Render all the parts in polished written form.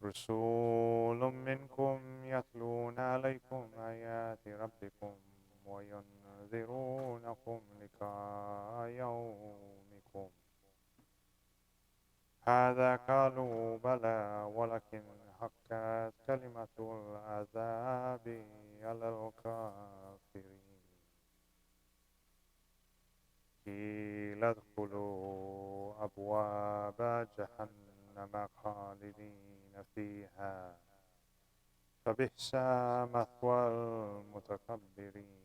رسول منكم يتلون عليكم آيات ربكم وينذرونكم لقاء يومكم هذا. قالوا بلى ولكن حقت كلمة العذاب على الكافرين. قيل ادخلوا أبواب جهنم خالدين فيها فبئس مثوى المتكبرين.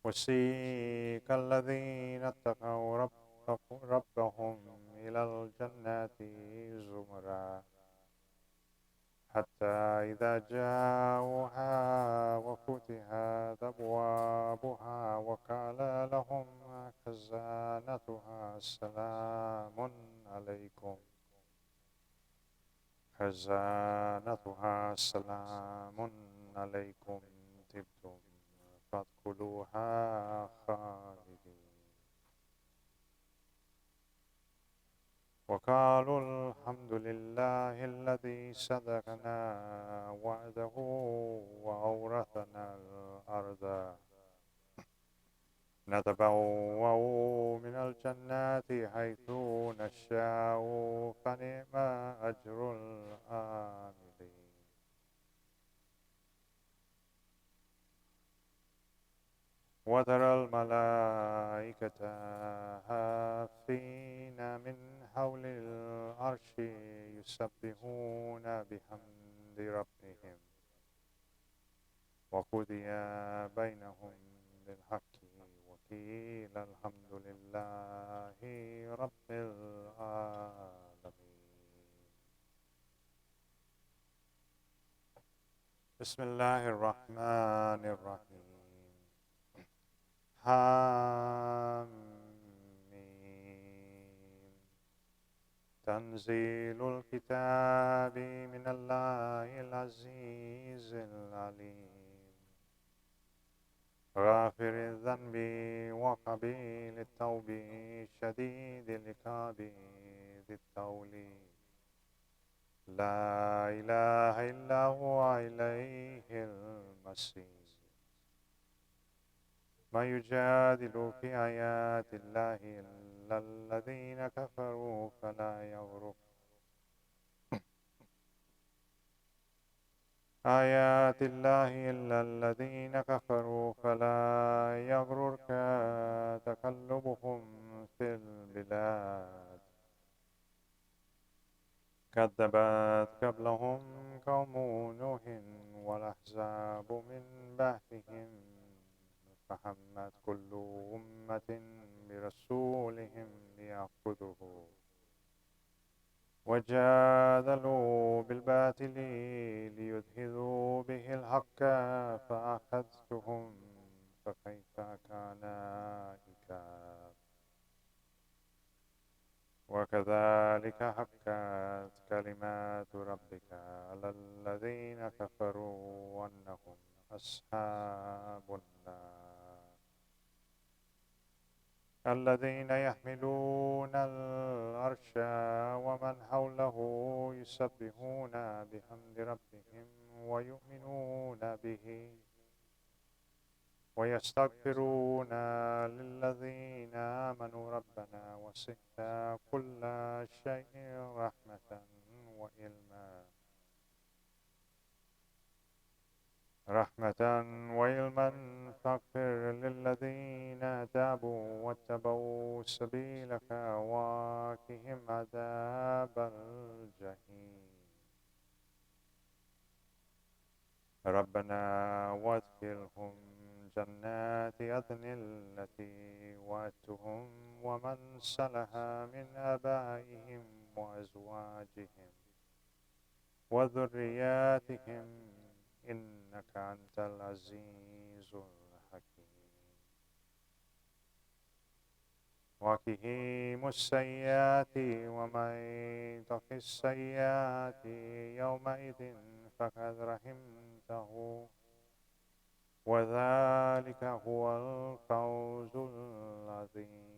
وسيق الذين اتقوا ربهم إلى الجنة زمرا حتى إذا جاءوها وفتحت أبوابها وقال لهم خزانتها سلام عليكم طبتم فادخلوها خالدين. وقالوا الحمد لله الذي صدقنا وعده وأورثنا الأرض نتبوأ من الجنات حيث نشاء فنعم أجر العاملين. وترى الملائكة حافين من حول العرش يسبحون بحمد ربهم وقضي بينهم بالحق وقيل الحمد لله رب العالمين. بسم الله الرحمن الرحيم. حميم. تنزيل الكتاب من الله العزيز العليم غافر الذنب وقبيل التوب شديد العقاب ذي الطول لا إله إلا هو إليه المصير. ما يجادل في آيات الله إلا الذين كفروا فلا يغرق آيات الله إلا الذين كفروا فلا يغررك تقلبهم في البلاد. كذبت قبلهم قوم نوح والأحزاب من بعدهم فهمت كل أمة برسولهم ليأخذوه وجادلوا بالباطل ليدحضوا به الحق فأخذتهم فكيف كان عقاب. وكذلك حقت كلمات ربك على الذين كفروا أنهم أصحاب النار الذين يحملون العرش ومن حوله يسبحون بحمد ربهم ويؤمنون به ويستغفرون للذين آمنوا ربنا وسعت كل شيء رحمة وعلما فاغفر للذين تابوا واتبعوا سبيلك وقهم عذاب الجحيم. ربنا وادخلهم جنات عدن التي وعدتهم ومن صلح من آبائهم وأزواجهم وذرياتهم إنك أنت العزيز الحكيم. وقهم السيئات ومن يتق السيئات يومئذ فقد رحمته وذلك هو الفوز العظيم.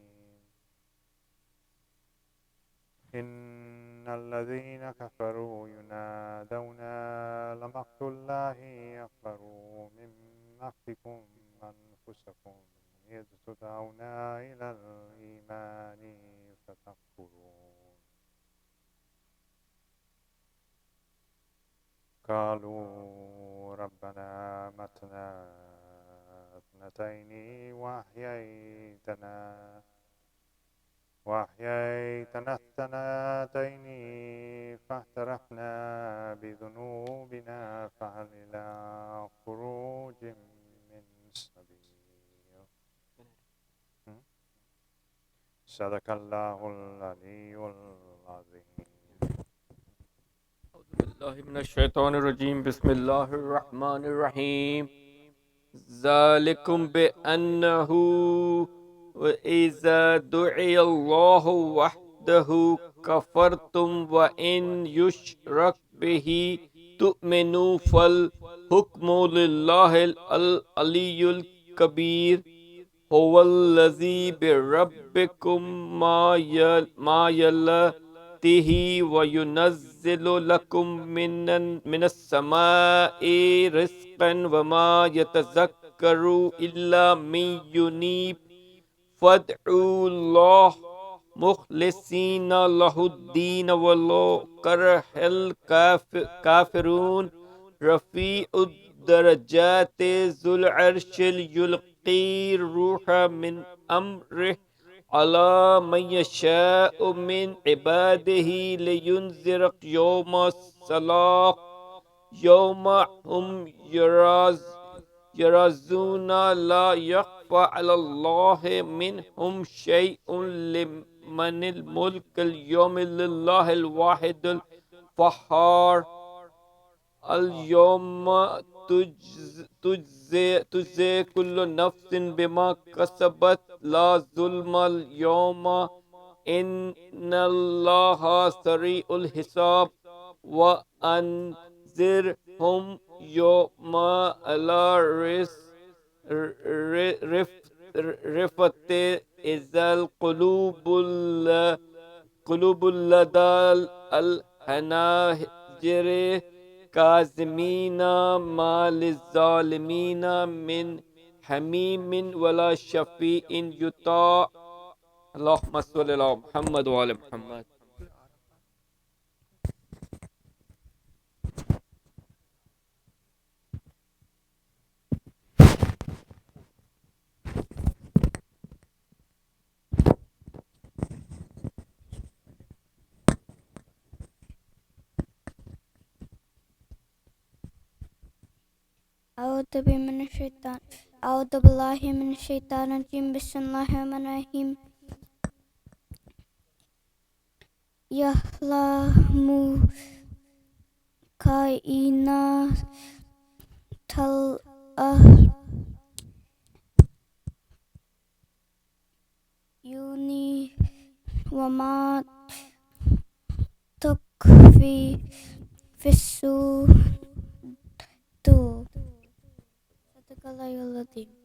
إن الذين كفروا ينادون لمقت الله أكبر من مقتكم أنفسكم إذ تدعون إلى الإيمان فتكفرون قالوا ربنا متنا اثنتين وأحييتنا الثنتين فاعترفنا بذنوبنا فهل إلى خروج من سبيل صدق الله العلي العظيم أعوذ بالله من الشيطان الرجيم بسم الله الرحمن الرحيم ذلكم بأنه وإذا دعي الله وحده كفرتم وإن يشرك به تؤمنوا فالحكم لله العلي الكبير هو الذي بربكم ما يلته وينزل لكم من السماء رزقا وما يتذكر إلا من ينيب فادعوا الله مخلصين له الدين ولو كره الكافرون رفيع الدرجات ذو العرش يلقي الروح من أمره على من يشاء من عباده لينذر يوم الصلاة يوم هم يرزون لا يخفى على الله منهم شيء لمن الملك اليوم لله الواحد الفخار اليوم تجزي كل نفس بما كسبت لا ظلم اليوم إن الله سريع الحساب وأنذرهم يوم لا رفت إذا القلوب لدى الحناجر كاظمين ما للظالمين من حميم ولا شفيع يطاع اللهم صل على محمد وعلى محمد. أعوذ بالله من الشيطان الرجيم بسم الله الرحمن الرحيم يعلم كائنات الأعين وما تخفي في الصدور صدق الله العظيم.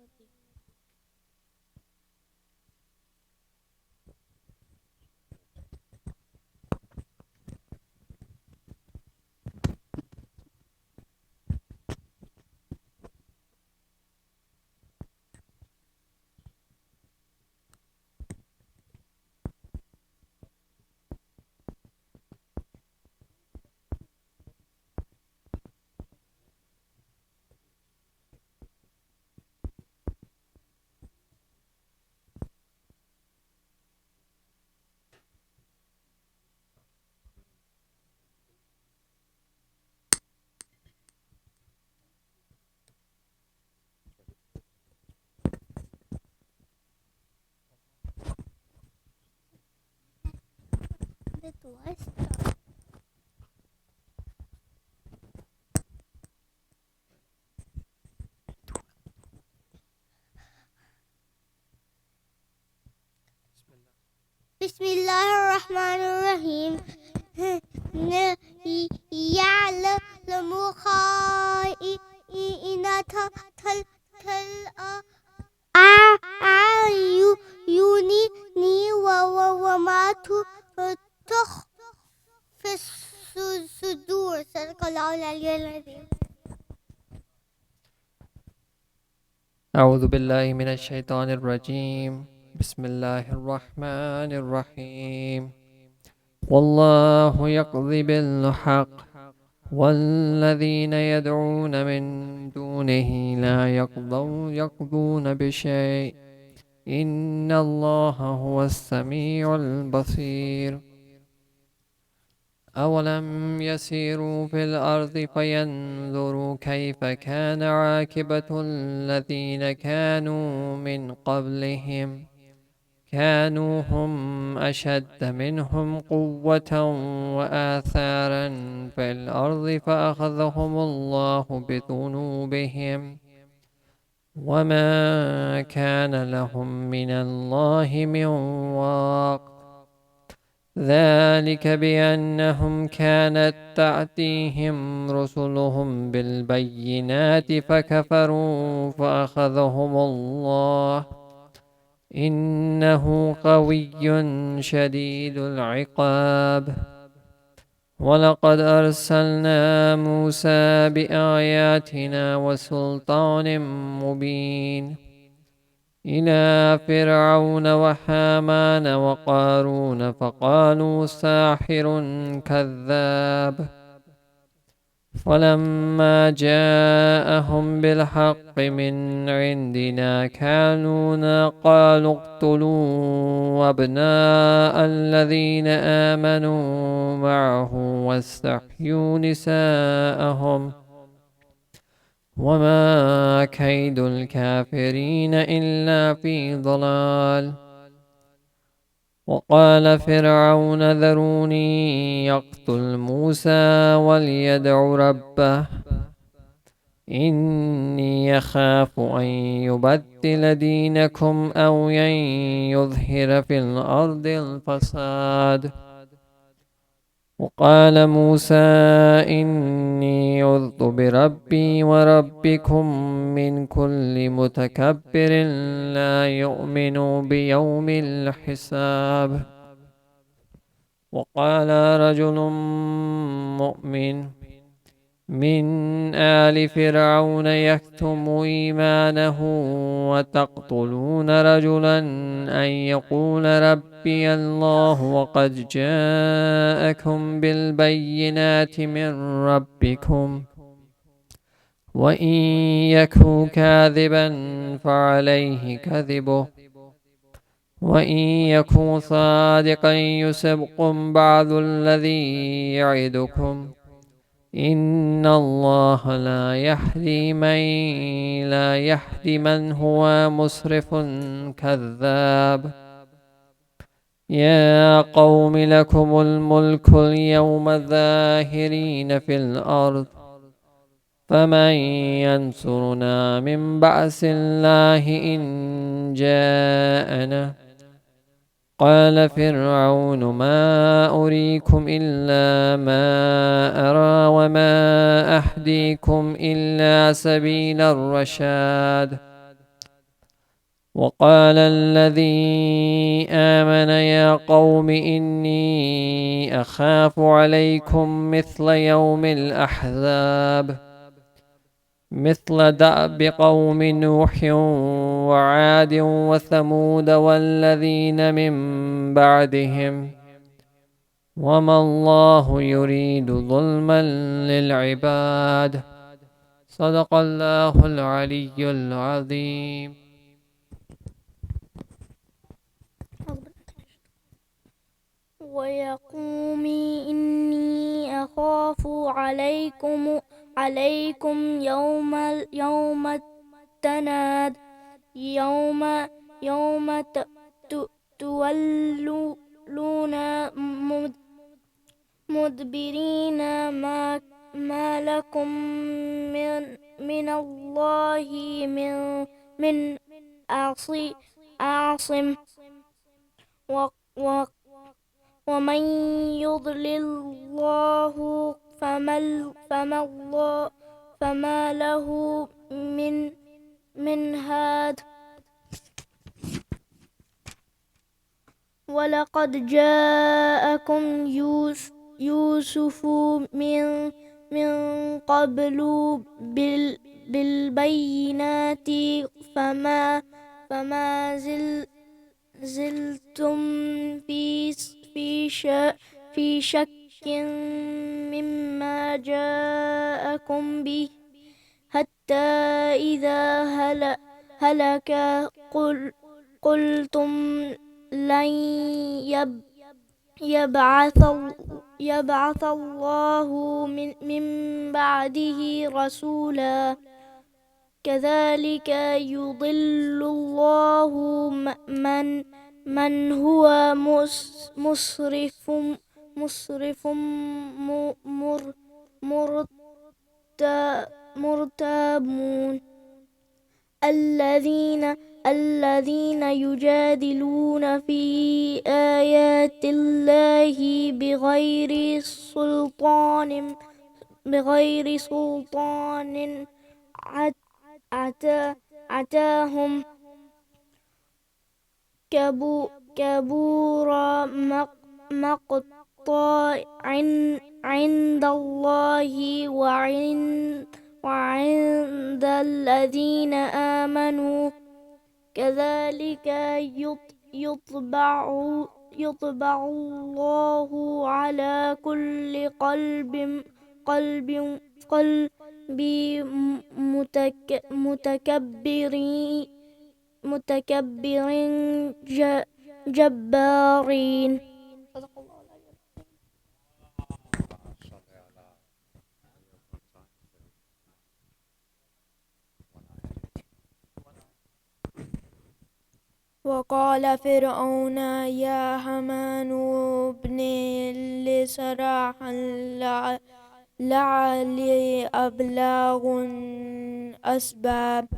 بسم الله الرحمن الرحيم يعلم خائنة الأعين وما في الصدور. صدق الله العلي العظيم. أعوذ بالله من الشيطان الرجيم. بسم الله الرحمن الرحيم. والله يقضي بالحق والذين يدعون من دونه لا يقضون بشيء إن الله هو السميع البصير. أولم يسيروا في الأرض فينظروا كيف كان عاقبة الذين كانوا من قبلهم كانوا هم أشد منهم قوة وآثارا في الأرض فأخذهم الله بذنوبهم وما كان لهم من الله من واق. ذلك بأنهم كانت تأتيهم رسلهم بالبينات فكفروا فأخذهم الله إنه قوي شديد العقاب. ولقد أرسلنا موسى بآياتنا وسلطان مبين إلى فرعون وحامان وقارون فقالوا ساحر كذاب. فلما جاءهم بالحق من عندنا قالوا اقتلوا أبناء الذين آمنوا معه واستحيوا نساءهم وما كيد الكافرين إلا في ضلال. وقال فرعون ذروني يقتل موسى وليدع ربه إني يخاف أن يبدل دينكم أو أن يظهر في الأرض الفساد. وقال موسى إني عذت بربي وربكم من كل متكبر لا يؤمن بيوم الحساب. وقال رجل مؤمن من آل فرعون يكتم إيمانه وتقتلون رجلا أن يقول ربي الله وقد جاءكم بالبينات من ربكم وإن يكن كاذبا فعليه كذبه وإن يكن صادقا يصبكم بعض الذي يعدكم إن الله لا يهدي من هو مسرف كذاب. يا قوم لكم الملك اليوم ظاهرين في الأرض فمن ينصرنا من بأس الله إن جاءنا. قال فرعون ما أريكم إلا ما أرى وما أهديكم إلا سبيل الرشاد. وقال الذي آمن يا قوم إني أخاف عليكم مثل يوم الأحزاب مثل دأب قوم نوح وعاد وثمود والذين من بعدهم وما الله يريد ظلما للعباد. صدق الله العلي العظيم. ويا قوم إني أخاف عليكم يوم التناد يوم تولون مدبرين ما لكم من الله من عاصم. ومن يضلل الله فما له من هاد. ولقد جاءكم يوسف من قبل بالبينات فما زلتم في شك مما جاءكم به حتى إذا هلك قلتم لن يبعث يبعث الله من بعده رسولا كذلك يضل الله من هو مسرف مرتاب الذين يجادلون في آيات الله بغير سلطان أتاهم كبور مقتا عند الله وعند الذين آمنوا كذلك يطبع الله على كل قلب متكبر جبارين. وقال فرعون يا هامان ابن لي صرحا لعلي أبلغ الأسباب.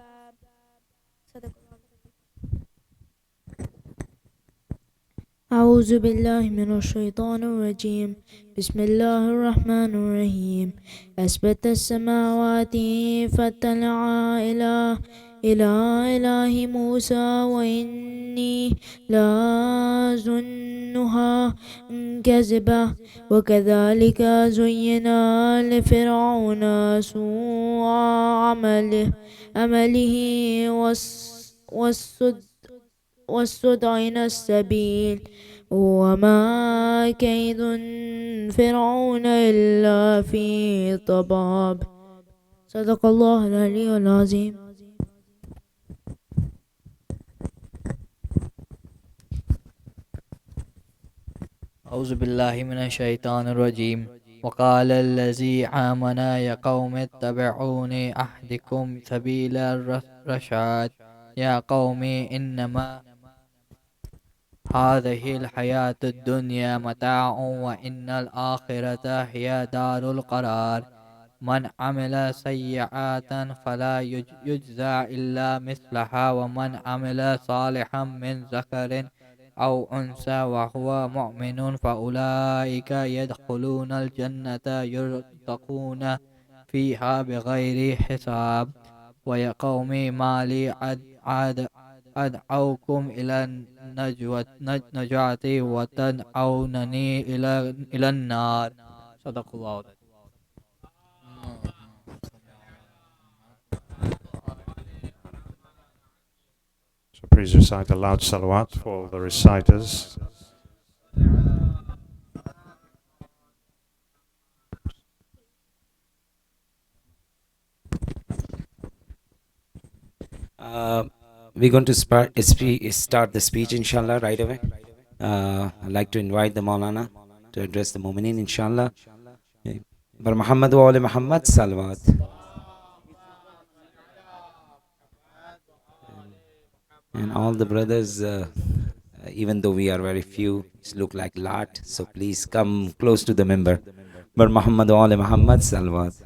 أعوذ بالله من الشيطان الرجيم. بسم الله الرحمن الرحيم. أثبت السماوات فاطلع إلى إله موسى وإني لأظنها كذبة وكذلك زين لفرعون سوء عمله والصد عن السبيل وما كيد فرعون إلا في ضباب. صدق الله العلي العظيم. أعوذ بالله من الشيطان الرجيم. وقال الذي آمن يا قوم اتبعوني أهدكم سبيل الرشاد. يا قوم إنما هذه الحياة الدنيا متاع وإن الآخرة هي دار القرار. من عمل سيئات فلا يجزى إلا مثلها ومن عمل صالحا من ذكر أو أنثى وهو مؤمن فأولئك يدخلون الجنة يرزقون فيها بغير حساب. ويا قوم ما لي أدعوكم إلى النجاة وتدعونني إلى النار. صدق الله. So please recite a loud salawat for the reciters. We're going to start the speech, inshallah, right away. I'd like to invite the Maulana to address the MOMIN, inshallah. Bar Muhammad wa ali Muhammad, salawat. And all the brothers, even though we are very few, it look like lot, so please come close to the member. Bar Muhammad wa ali Muhammad, salawat.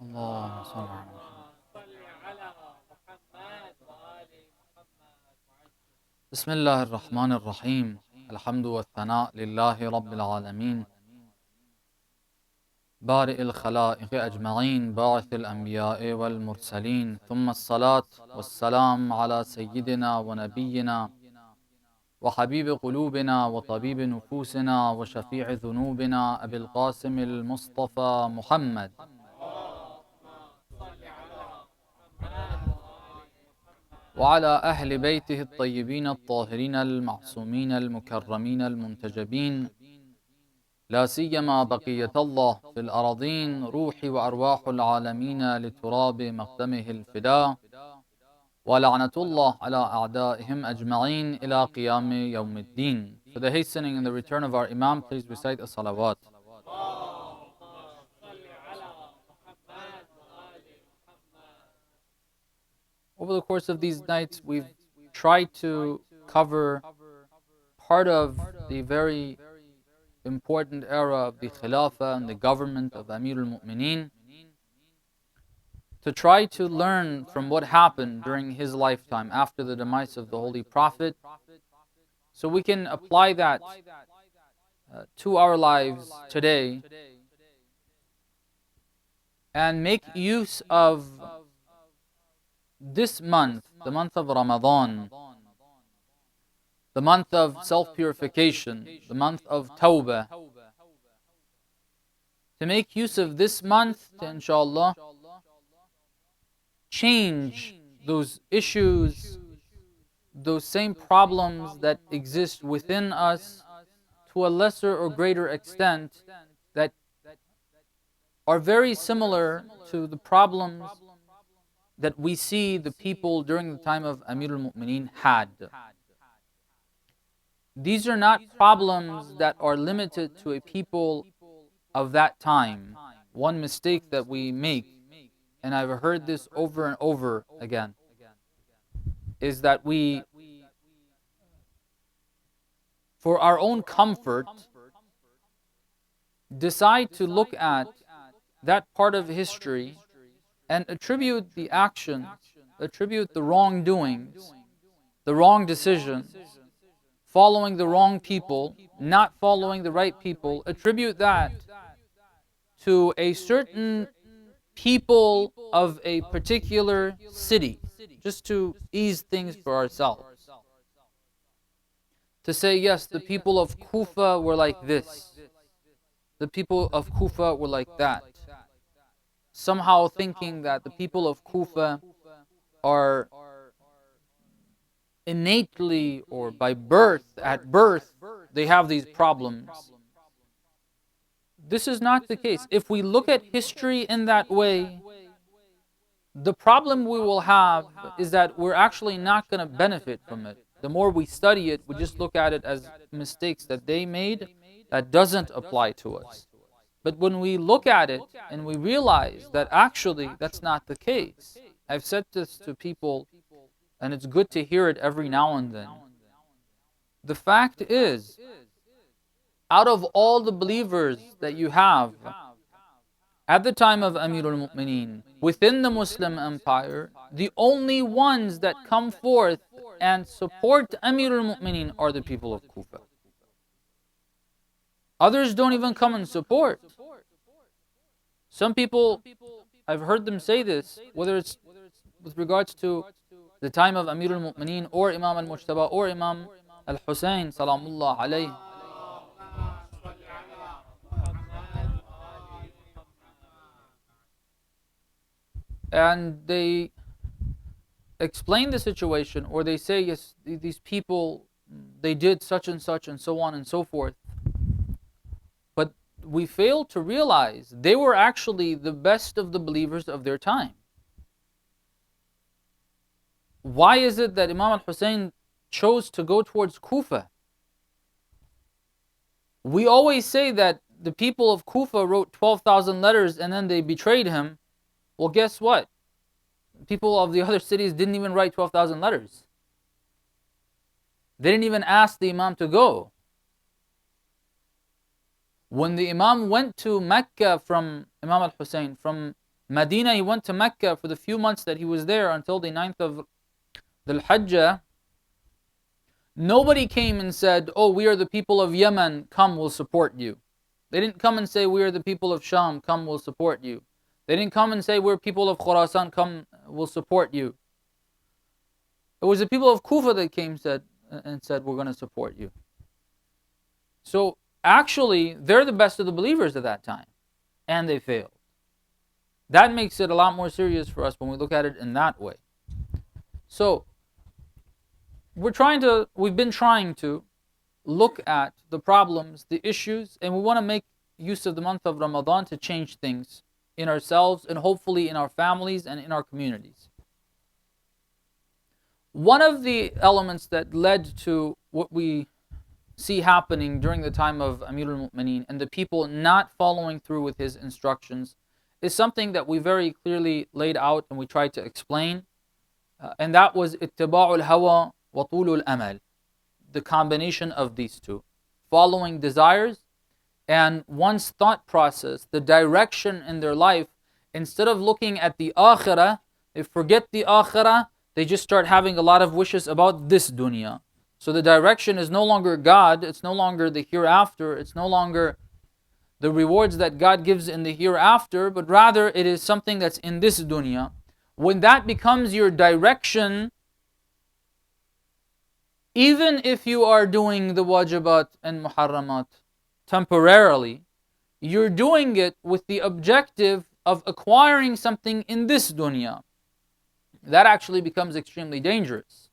اللهم صل على محمد. بسم الله الرحمن الرحيم. الحمد والثناء لله رب العالمين بارئ الخلائق أجمعين باعث الأنبياء والمرسلين، ثم الصلاة والسلام على سيدنا ونبينا وحبيب قلوبنا وطبيب نفوسنا وشفيع ذنوبنا أبي القاسم المصطفى محمد وعلى أهل بيته الطيبين الطاهرين المعصومين المكرمين المنتجبين، لا سيما بقية الله في الأراضين، روحي وأرواح العالمين لتراب مقدمه الفداء، ولعنة الله على أعدائهم أجمعين إلى قيام يوم الدين. For the hastening and the return of our Imam, please recite a salawat. Over the course of these nights, we've tried to cover part of the very important era of the Khilafah and the government of Amir al-Mu'mineen, to try to learn from what happened during his lifetime after the demise of the Holy Prophet, so we can apply that to our lives today and make use of this month, the month of Ramadan, the month of self-purification, the month of Tawbah, to make use of this month to, inshallah, change those issues, those same problems that exist within us to a lesser or greater extent, that are very similar to the problems that we see the people during the time of Amir al-Mu'mineen had. These are not problems that are limited to a people of that time. One mistake that we make, and I've heard this over and over again, is that we, for our own comfort, decide to look at that part of history and attribute the actions, attribute the wrongdoings, the wrong decisions, following the wrong people, not following the right people, attribute that to a certain people of a particular city, just to ease things for ourselves. To say, yes, the people of Kufa were like this, the people of Kufa were like that. Somehow thinking that the people of Kufa are innately, or by birth, at birth, they have these problems. This is not the case. If we look at history in that way, the problem we will have is that we're actually not going to benefit from it. The more we study it, we just look at it as mistakes that they made that doesn't apply to us. But when we look at it and we realize that actually that's not the case, I've said this to people, and it's good to hear it every now and then. The fact is, out of all the believers that you have at the time of Amir al-Mu'mineen, within the Muslim empire, the only ones that come forth and support Amir al-Mu'mineen are the people of Kufa. Others don't even come and support. Some people, I've heard them say this, whether it's with regards to the time of Amir al-Mu'mineen or Imam al-Mujtaba or Imam al-Hussein, salamullah alayhi. And they explain the situation, or they say, yes, these people, they did such and so on and so forth. But we fail to realize they were actually the best of the believers of their time. Why is it that Imam al-Hussein chose to go towards Kufa? We always say that the people of Kufa wrote 12,000 letters and then they betrayed him. Well, guess what? People of the other cities didn't even write 12,000 letters. They didn't even ask the Imam to go. When the Imam went to Mecca from Imam al-Hussein, from Medina, he went to Mecca for the few months that he was there until the 9th of Dhul Hijjah. Nobody came and said, oh, we are the people of Yemen, come, we'll support you. They didn't come and say, we are the people of Sham, come, we'll support you. They didn't come and say, we're people of Khurasan, come, we'll support you. It was the people of Kufa that came and said, we're going to support you. So actually, they're the best of the believers at that time. And they failed. That makes it a lot more serious for us when we look at it in that way. So, we've been trying to look at the problems, the issues, and we want to make use of the month of Ramadan to change things in ourselves and hopefully in our families and in our communities. One of the elements that led to what we see happening during the time of Amir al-Mu'mineen and the people not following through with his instructions is something that we very clearly laid out and we tried to explain. And that was ittiba'ul hawa wa tulul amal. The combination of these two. Following desires and one's thought process, the direction in their life, instead of looking at the akhirah, they forget the akhirah, they just start having a lot of wishes about this dunya. So the direction is no longer God, it's no longer the hereafter, it's no longer the rewards that God gives in the hereafter, but rather it is something that's in this dunya. When that becomes your direction, even if you are doing the wajibat and muharramat temporarily, you're doing it with the objective of acquiring something in this dunya. That actually becomes extremely dangerous.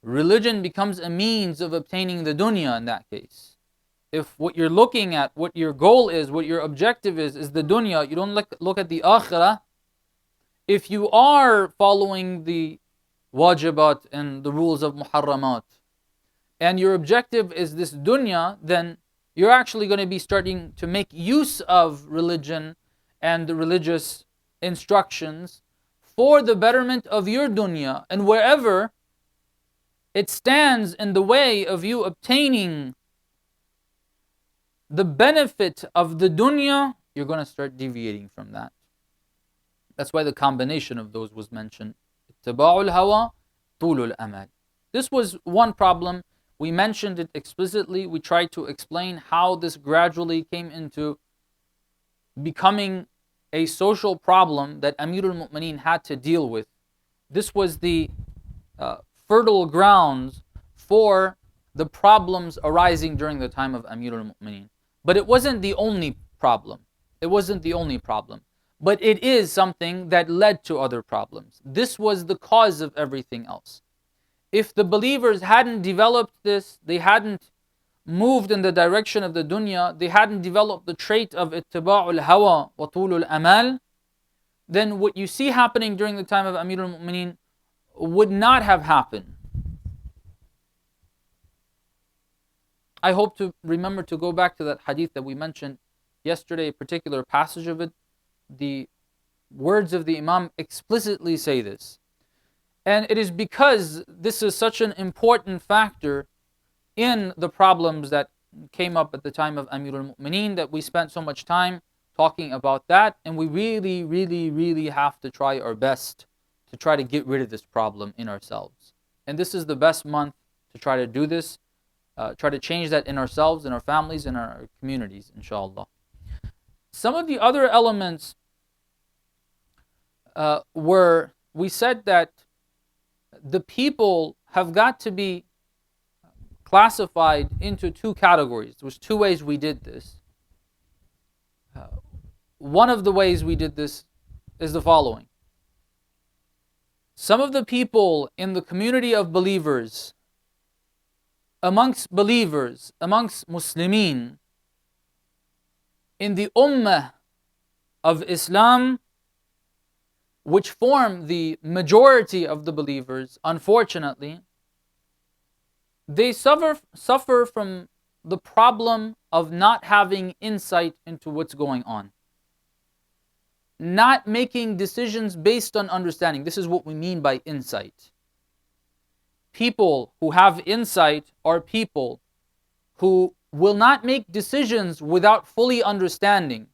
Religion becomes a means of obtaining the dunya in that case. If what you're looking at, what your goal is, what your objective is the dunya, you don't look at the akhirah. If you are following the wajibat and the rules of muharramat, and your objective is this dunya, then you're actually going to be starting to make use of religion and the religious instructions for the betterment of your dunya. And wherever it stands in the way of you obtaining the benefit of the dunya, you're going to start deviating from that. That's why the combination of those was mentioned. Ittiba'ul hawa, tulul amal. This was one problem. We mentioned it explicitly. We tried to explain how this gradually came into becoming a social problem that Amir al-Mu'mineen had to deal with. This was the fertile grounds for the problems arising during the time of Amir al-Mu'mineen. But it wasn't the only problem. It wasn't the only problem. But it is something that led to other problems. This was the cause of everything else. If the believers hadn't developed this, they hadn't moved in the direction of the dunya, they hadn't developed the trait of ittiba'ul hawa wa tulul amal, then what you see happening during the time of Amir al-Mu'mineen would not have happened. I hope to remember to go back to that hadith that we mentioned yesterday, a particular passage of it. The words of the Imam explicitly say this. And it is because this is such an important factor in the problems that came up at the time of Amir al-Mu'mineen that we spent so much time talking about that. And we really, really, really have to try our best to try to get rid of this problem in ourselves. And this is the best month to try to do this. Try to change that in ourselves, in our families, in our communities, inshallah. Some of the other elements were, we said that the people have got to be classified into two categories. There was two ways we did this. One of the ways we did this is the following. Some of the people in the community of believers, amongst Muslimin, in the ummah of Islam, which form the majority of the believers, unfortunately, they suffer from the problem of not having insight into what's going on. Not making decisions based on understanding. This is what we mean by insight. People who have insight are people who will not make decisions without fully understanding.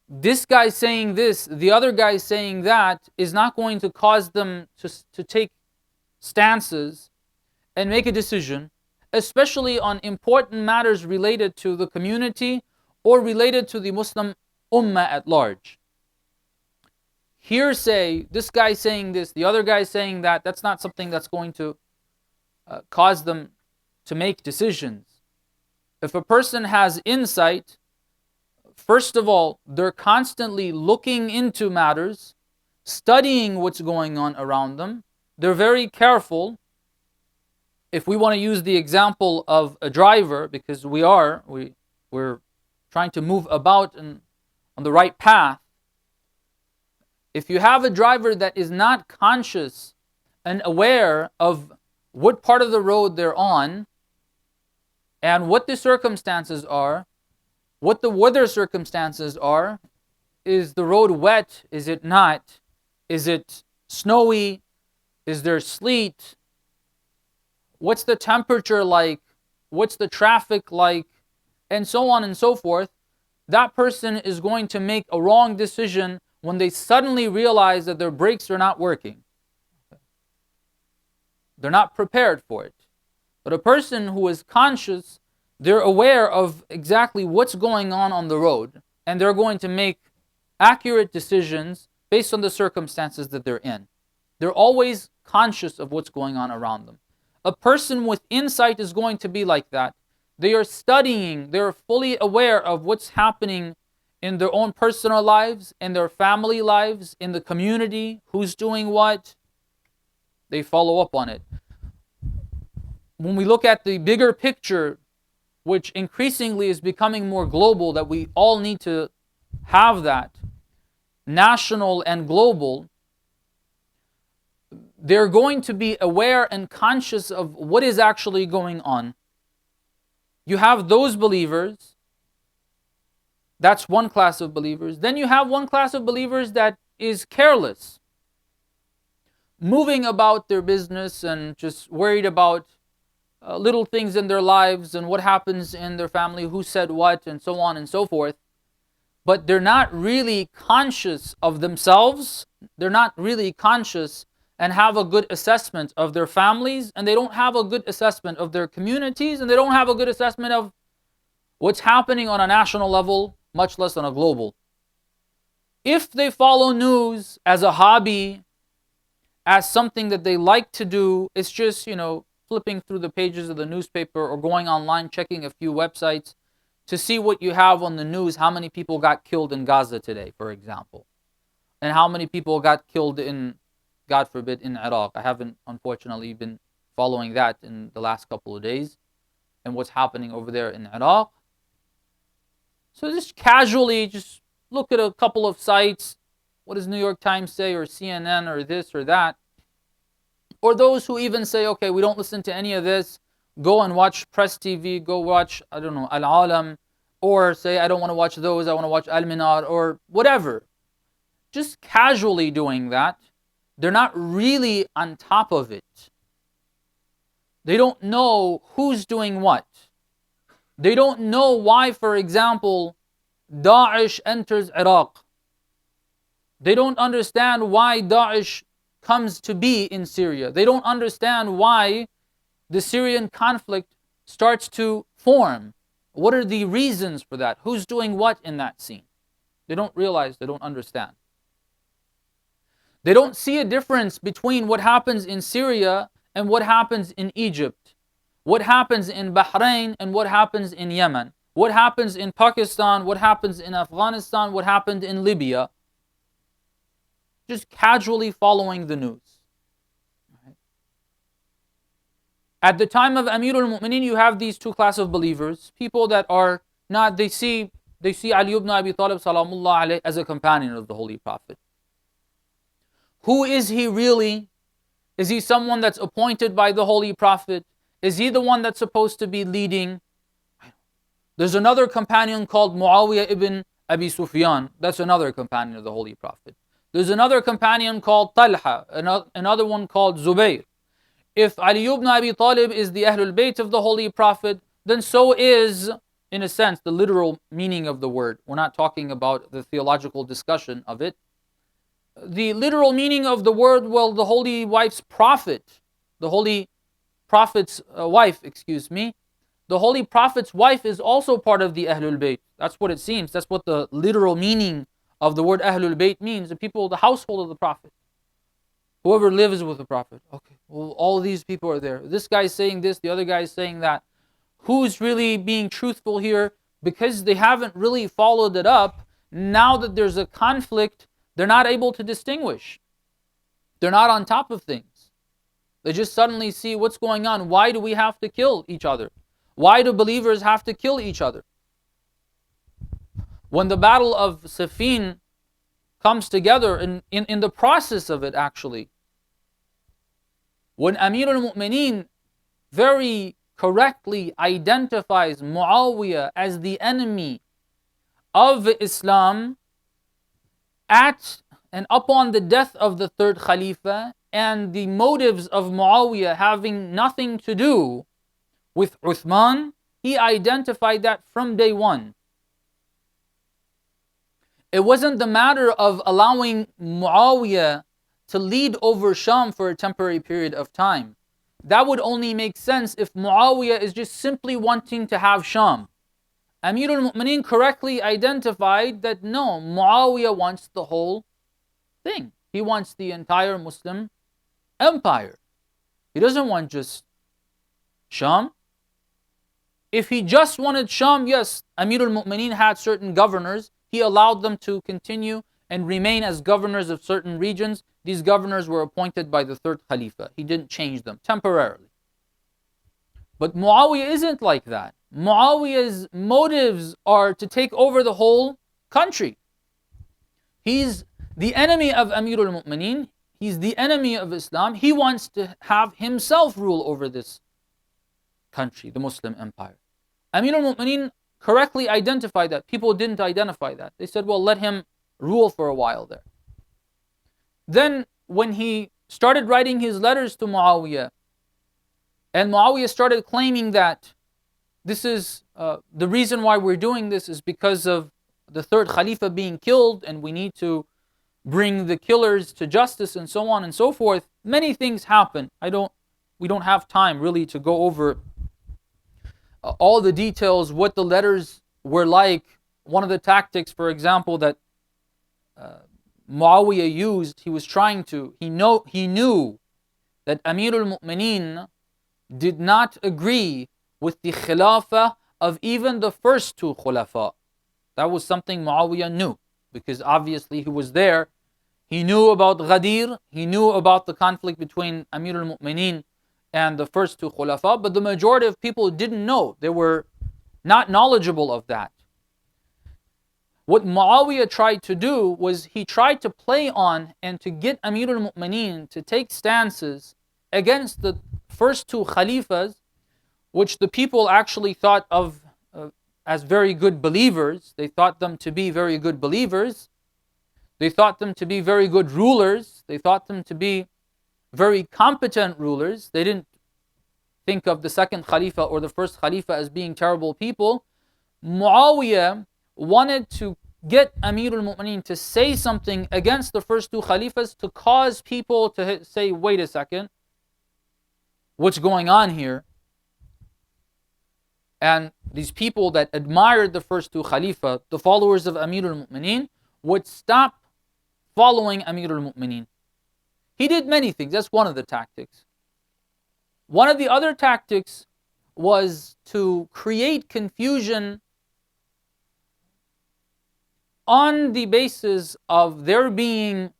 this guy saying this, the other guy saying that, is not going to cause them to take stances and make a decision, especially on important matters related to the community or related to the Muslim ummah at large. Hearsay, this guy saying this, the other guy saying that, that's not something that's going to cause them to make decisions. If a person has insight, first of all, they're constantly looking into matters, studying what's going on around them. They're very careful. If we want to use the example of a driver, because we're trying to move about on the right path. If you have a driver that is not conscious and aware of what part of the road they're on and what the circumstances are, what the weather circumstances are, is the road wet? Is it not? Is it snowy? Is there sleet? What's the temperature like? What's the traffic like? And so on and so forth. That person is going to make a wrong decision when they suddenly realize that their brakes are not working. They're not prepared for it. But a person who is conscious, they're aware of exactly what's going on the road, and they're going to make accurate decisions based on the circumstances that they're in. They're always conscious of what's going on around them. A person with insight is going to be like that. They are studying, they're fully aware of what's happening in their own personal lives, in their family lives, in the community, who's doing what. They follow up on it. When we look at the bigger picture, which increasingly is becoming more global, that we all need to have that, national and global, they're going to be aware and conscious of what is actually going on. You have those believers, that's one class of believers. Then you have one class of believers that is careless, moving about their business and just worried about little things in their lives and what happens in their family, who said what, and so on and so forth. But they're not really conscious of themselves. They're not really conscious and have a good assessment of their families, and they don't have a good assessment of their communities, and they don't have a good assessment of what's happening on a national level, much less on a global. If they follow news as a hobby, as something that they like to do, it's just, flipping through the pages of the newspaper or going online, checking a few websites to see what you have on the news, how many people got killed in Gaza today, for example, and how many people got killed in, God forbid, in Iraq. I haven't, unfortunately, been following that in the last couple of days and what's happening over there in Iraq. So just casually, just look at a couple of sites. What does New York Times say, or CNN, or this or that? Or those who even say, okay, we don't listen to any of this. Go and watch Press TV. Go watch, Al-Alam. Or say, I don't want to watch those. I want to watch Al-Minar, or whatever. Just casually doing that. They're not really on top of it. They don't know who's doing what. They don't know why, for example, Daesh enters Iraq. They don't understand why Daesh comes to be in Syria. They don't understand why the Syrian conflict starts to form. What are the reasons for that? Who's doing what in that scene? They don't realize, they don't understand. They don't see a difference between what happens in Syria and what happens in Egypt, what happens in Bahrain and what happens in Yemen, what happens in Pakistan, what happens in Afghanistan, what happened in Libya. Just casually following the news. At the time of Amirul Mu'mineen, you have these two classes of believers, people that are not, they see Ali ibn Abi Talib salamullah alayhi as a companion of the Holy Prophet. Who is he really? Is he someone that's appointed by the Holy Prophet? Is he the one that's supposed to be leading? There's another companion called Muawiyah ibn Abi Sufyan. That's another companion of the Holy Prophet. There's another companion called Talha, another one called Zubayr. If Ali ibn Abi Talib is the Ahlul Bayt of the Holy Prophet, then so is in a sense, the literal meaning of the word. We're not talking about the theological discussion of it. The literal meaning of the word, well, the holy wife's prophet, the holy prophet's wife, the holy prophet's wife is also part of the Ahlul Bayt. That's what it seems. That's what the literal meaning of the word Ahlul Bayt means. The people, the household of the prophet. Whoever lives with the prophet. Okay, well, all these people are there. This guy's saying this, the other guy's saying that. Who's really being truthful here? Because they haven't really followed it up, now that there's a conflict, they're not able to distinguish. They're not on top of things. They just suddenly see what's going on. Why do we have to kill each other? Why do believers have to kill each other? When the battle of Siffin comes together, in the process of it actually, when Amir al-Mu'mineen very correctly identifies Muawiyah as the enemy of Islam at and upon the death of the third Khalifa, and the motives of Muawiyah having nothing to do with Uthman, he identified that from day one. It wasn't the matter of allowing Muawiyah to lead over Sham for a temporary period of time. That would only make sense if Muawiyah is just simply wanting to have Sham. Amir al-Mu'mineen correctly identified that no, Muawiyah wants the whole thing. He wants the entire Muslim empire. He doesn't want just Sham. If he just wanted Sham, yes, Amir al-Mu'mineen had certain governors. He allowed them to continue and remain as governors of certain regions. These governors were appointed by the third Khalifa. He didn't change them temporarily. But Muawiyah isn't like that. Muawiyah's motives are to take over the whole country. He's the enemy of Amir al-Mu'mineen. He's the enemy of Islam. He wants to have himself rule over this country, the Muslim empire. Amir al-Mu'mineen correctly identified that. People didn't identify that. They said, well, let him rule for a while there. Then when he started writing his letters to Muawiyah, and Muawiyah started claiming that this is the reason why we're doing this is because of the third Khalifa being killed, and we need to bring the killers to justice, and so on and so forth. Many things happen. We don't have time really to go over all the details, what the letters were like. One of the tactics, for example, that Muawiyah used, he knew that Amir al-Mu'mineen did not agree with the Khilafah of even the first two Khulafa. That was something Muawiyah knew, because obviously he was there. He knew about Ghadir, he knew about the conflict between Amir al-Mu'mineen and the first two Khulafa, but the majority of people didn't know. They were not knowledgeable of that. What Muawiyah tried to do was he tried to play on and to get Amir al-Mu'mineen to take stances against the first two Khalifas, which the people actually thought of as very good believers. They thought them to be very good believers. They thought them to be very good rulers. They thought them to be very competent rulers. They didn't think of the second Khalifa or the first Khalifa as being terrible people. Muawiyah wanted to get Amir al-Mu'mineen to say something against the first two Khalifas to cause people to say, wait a second, what's going on here? And these people that admired the first two Khalifa, the followers of Amir al-Mu'mineen, would stop following Amir al-Mu'mineen. He did many things. That's one of the tactics. One of the other tactics was to create confusion on the basis of there being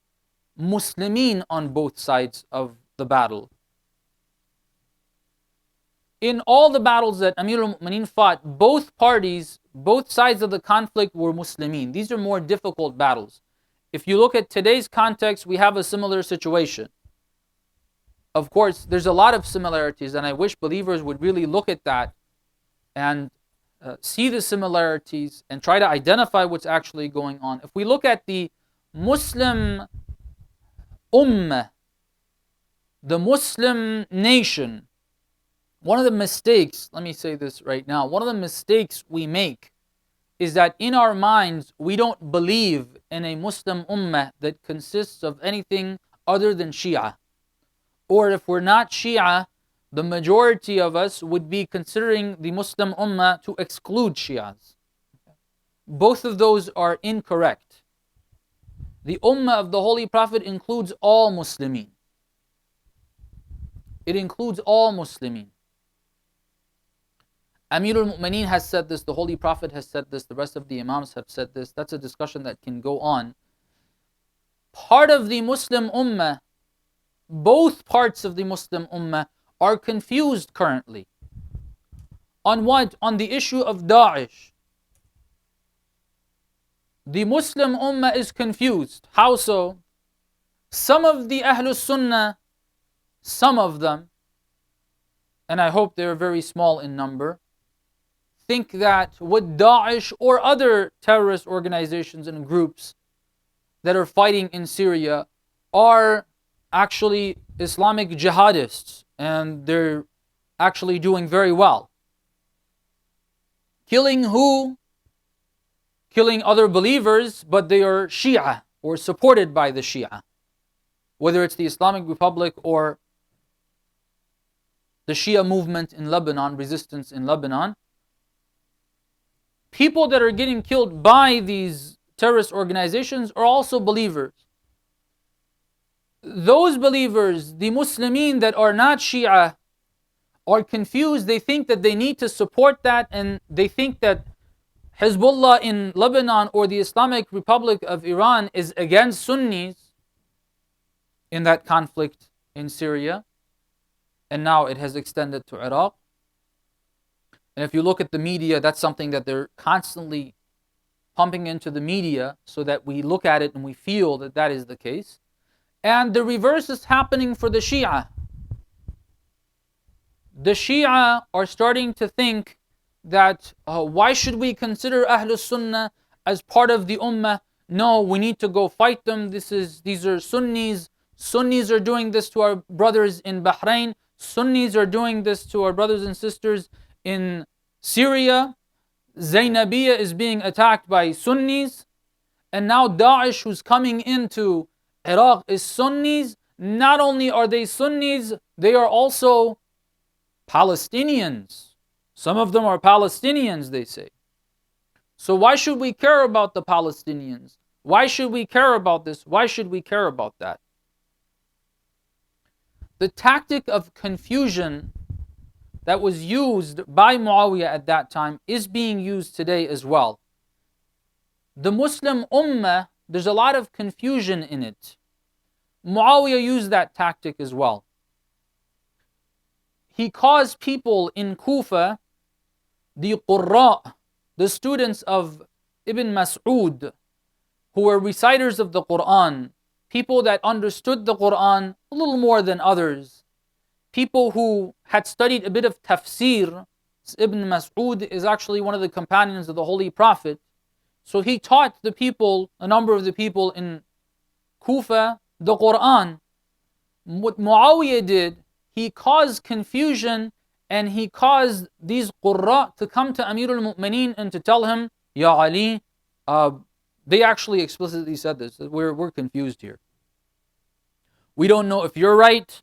Muslimin on both sides of the battle. In all the battles that Amir al-Mu'mineen fought, both parties, both sides of the conflict were Muslimin. These are more difficult battles. If you look at today's context, we have a similar situation. Of course, there's a lot of similarities, and I wish believers would really look at that and see the similarities and try to identify what's actually going on. If we look at the Muslim Ummah, the Muslim nation, One of the mistakes, let me say this right now, one of the mistakes we make is that in our minds we don't believe in a Muslim ummah that consists of anything other than Shia. Or if we're not Shia, the majority of us would be considering the Muslim ummah to exclude Shias. Both of those are incorrect. The ummah of the Holy Prophet includes all Muslimin. It includes all Muslimin. Amir al-Mu'mineen has said this, the Holy Prophet has said this, the rest of the Imams have said this. That's a discussion that can go on. Part of the Muslim Ummah, both parts of the Muslim Ummah are confused currently. On what? On the issue of Daesh. The Muslim Ummah is confused. How so? Some of the Ahlul Sunnah, some of them, and I hope they're very small in number, think that what Daesh or other terrorist organizations and groups that are fighting in Syria are actually Islamic jihadists and they're actually doing very well. Killing who? Killing other believers, but they are Shia or supported by the Shia. Whether it's the Islamic Republic or the Shia movement in Lebanon, resistance in Lebanon, people that are getting killed by these terrorist organizations are also believers. Those believers, the Muslimin that are not Shia, are confused. They think that they need to support that, and they think that Hezbollah in Lebanon or the Islamic Republic of Iran is against Sunnis in that conflict in Syria. And now it has extended to Iraq. And if you look at the media, that's something that they're constantly pumping into the media so that we look at it and we feel that that is the case. And the reverse is happening for the Shia. The Shia are starting to think that why should we consider Ahlus Sunnah as part of the Ummah? No, we need to go fight them. These are Sunnis. Sunnis are doing this to our brothers in Bahrain. Sunnis are doing this to our brothers and sisters in Syria. Zainabiyya is being attacked by Sunnis. And now Daesh, who's coming into Iraq, is Sunnis. Not only are they Sunnis, they are also Palestinians. Some of them are Palestinians, they say. So why should we care about the Palestinians? Why should we care about this? Why should we care about that? The tactic of confusion that was used by Muawiyah at that time is being used today as well. The Muslim Ummah, there's a lot of confusion in it. Muawiyah used that tactic as well. He caused people in Kufa, the Qurra, the students of Ibn Mas'ud, who were reciters of the Quran, people that understood the Quran a little more than others, people who had studied a bit of tafsir. Ibn Mas'ud is actually one of the companions of the Holy Prophet. So he taught the people, a number of the people in Kufa, the Quran. What Muawiyah did, he caused confusion and he caused these Qurra to come to Amir al-Mu'mineen and to tell him, Ya Ali, they actually explicitly said this, that we're confused here. We don't know if you're right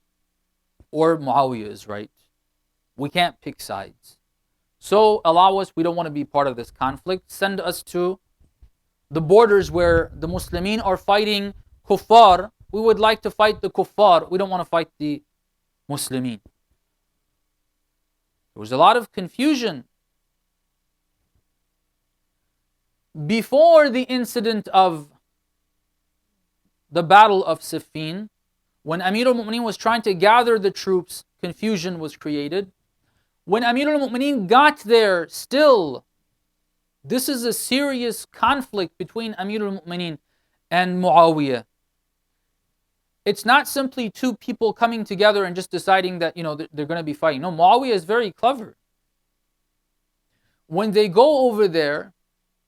or Muawiyah is right. We can't pick sides. So allow us, we don't want to be part of this conflict. Send us to the borders where the Muslimin are fighting kuffar. We would like to fight the kuffar. We don't want to fight the Muslimin. There was a lot of confusion. Before the incident of the Battle of Siffin, when Amir al-Mu'mineen was trying to gather the troops, confusion was created. When Amir al-Mu'mineen got there, still, this is a serious conflict between Amir al-Mu'mineen and Muawiyah. It's not simply two people coming together and just deciding that, they're going to be fighting. No, Muawiyah is very clever. When they go over there,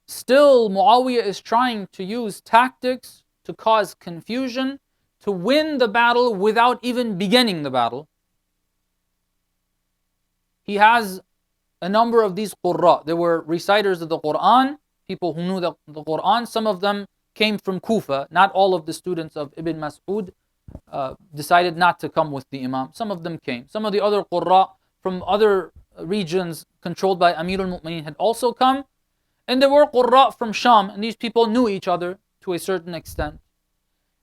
still Muawiyah is trying to use tactics to cause confusion, to win the battle without even beginning the battle. he has a number of these qurra. There were reciters of the Quran, people who knew the Quran. Some of them came from Kufa. Not all of the students of Ibn Mas'ud decided not to come with the Imam. Some of them came. Some of the other qurra from other regions controlled by Amir al-Mu'mineen had also come. And there were qurra from Sham, and these people knew each other to a certain extent.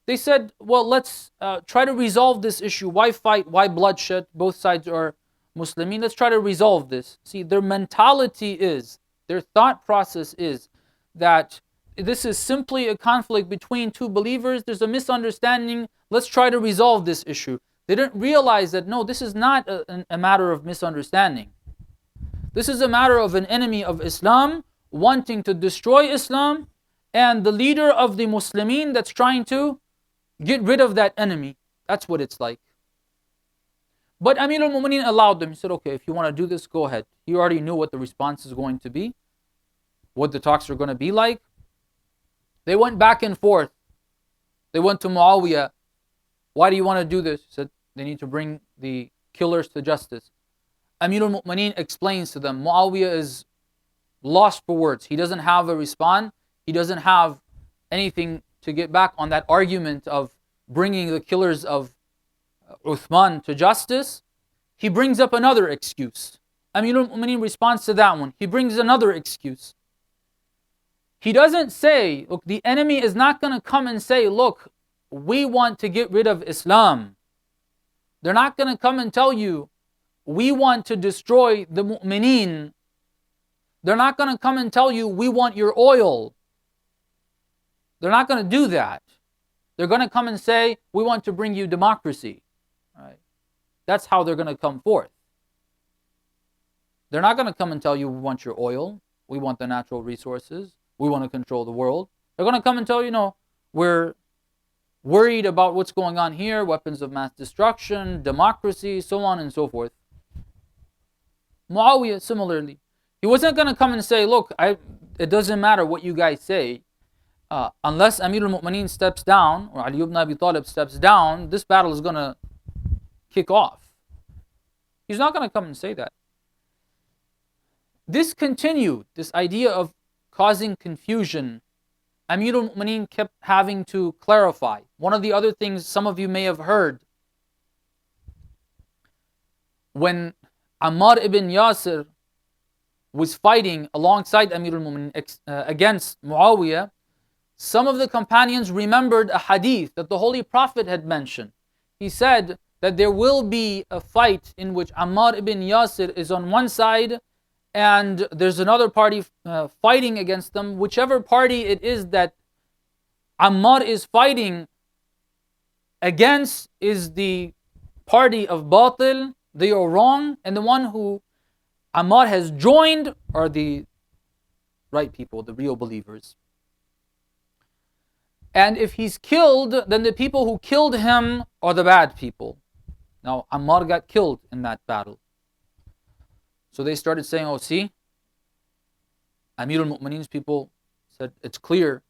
They said, well, let's try to resolve this issue. Why fight? Why bloodshed? Both sides are Muslimin. Let's try to resolve this. See, their mentality is, their thought process is that this is simply a conflict between two believers. There's a misunderstanding. Let's try to resolve this issue. They didn't realize that, no, this is not a matter of misunderstanding. This is a matter of an enemy of Islam wanting to destroy Islam, and the leader of the Muslimin that's trying to get rid of that enemy. That's what it's like. But Amir al-Mu'mineen allowed them. He said, okay, if you want to do this, go ahead. He already knew what the response is going to be, what the talks are going to be like. They went back and forth. They went to Muawiyah. Why do you want to do this? He said, they need to bring the killers to justice. Amir al-Mu'mineen explains to them, Muawiyah is lost for words. He doesn't have a response. He doesn't have anything to get back on that argument of bringing the killers of Uthman to justice. He brings up another excuse. Amir al-Mu'mineen responds to that one. He brings another excuse. He doesn't say, look, the enemy is not going to come and say, look, we want to get rid of Islam. They're not going to come and tell you, we want to destroy the mu'mineen. They're not going to come and tell you, we want your oil. They're not going to do that. They're going to come and say, we want to bring you democracy. Right? That's how they're going to come forth. They're not going to come and tell you, we want your oil. We want the natural resources. We want to control the world. They're going to come and tell you, no, we're worried about what's going on here, weapons of mass destruction, democracy, so on and so forth. Muawiyah, similarly. He wasn't going to come and say, look, it doesn't matter what you guys say. Unless Amir al-Mu'mineen steps down, or Ali ibn Abi Talib steps down, this battle is going to kick off. He's not going to come and say that. This continued, this idea of causing confusion. Amir al-Mu'mineen kept having to clarify. One of the other things some of you may have heard, when Ammar ibn Yasir was fighting alongside Amir al-Mu'mineen against Muawiyah, some of the companions remembered a hadith that the Holy Prophet had mentioned. He said that there will be a fight in which Ammar ibn Yasir is on one side and there's another party fighting against them. Whichever party it is that Ammar is fighting against is the party of batil, they are wrong, and the one who Ammar has joined are the right people, the real believers. And if he's killed, then the people who killed him are the bad people. Now, Ammar got killed in that battle. So they started saying, oh, see, Amir al-Mu'mineen's people said, it's clear,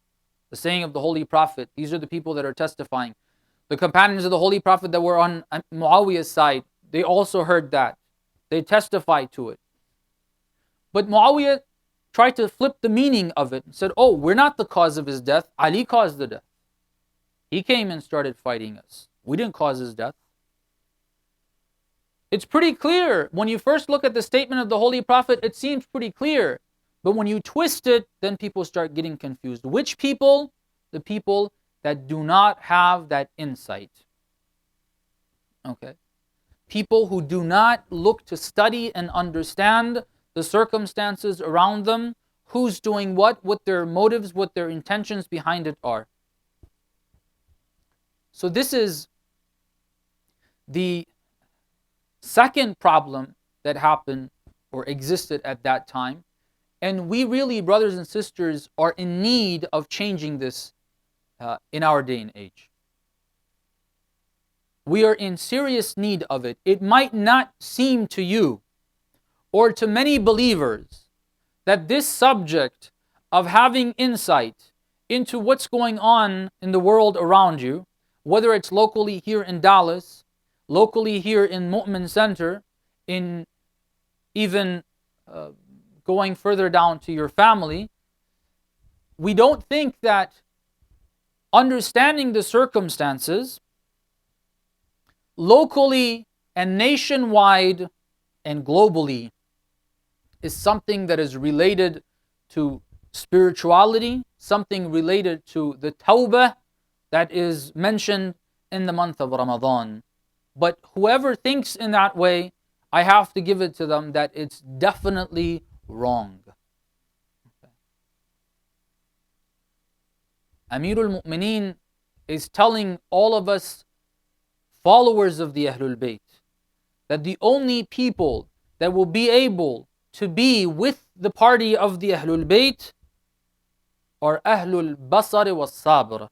the saying of the Holy Prophet, these are the people that are testifying. The companions of the Holy Prophet that were on Muawiyah's side, they also heard that. They testified to it. But Muawiyah tried to flip the meaning of it and said, oh, we're not the cause of his death. Ali caused the death. He came and started fighting us. We didn't cause his death. It's pretty clear. When you first look at the statement of the Holy Prophet, it seems pretty clear. But when you twist it, then people start getting confused. Which people? The people that do not have that insight. Okay. People who do not look to study and understand the circumstances around them, who's doing what their motives, what their intentions behind it are. So this is the second problem that happened or existed at that time. And we really, brothers and sisters, are in need of changing this in our day and age. We are in serious need of it. It might not seem to you or to many believers that this subject of having insight into what's going on in the world around you, whether it's locally here in Dallas, locally here in MOMIN Center, in even going further down to your family, we don't think that understanding the circumstances locally and nationwide and globally is something that is related to spirituality, something related to the tawbah that is mentioned in the month of Ramadan. But whoever thinks in that way, I have to give it to them that it's definitely wrong. Amirul Mu'mineen is telling all of us followers of the Ahlul Bayt that the only people that will be able to be with the party of the Ahlul Bayt are Ahlul Basar was Sabr,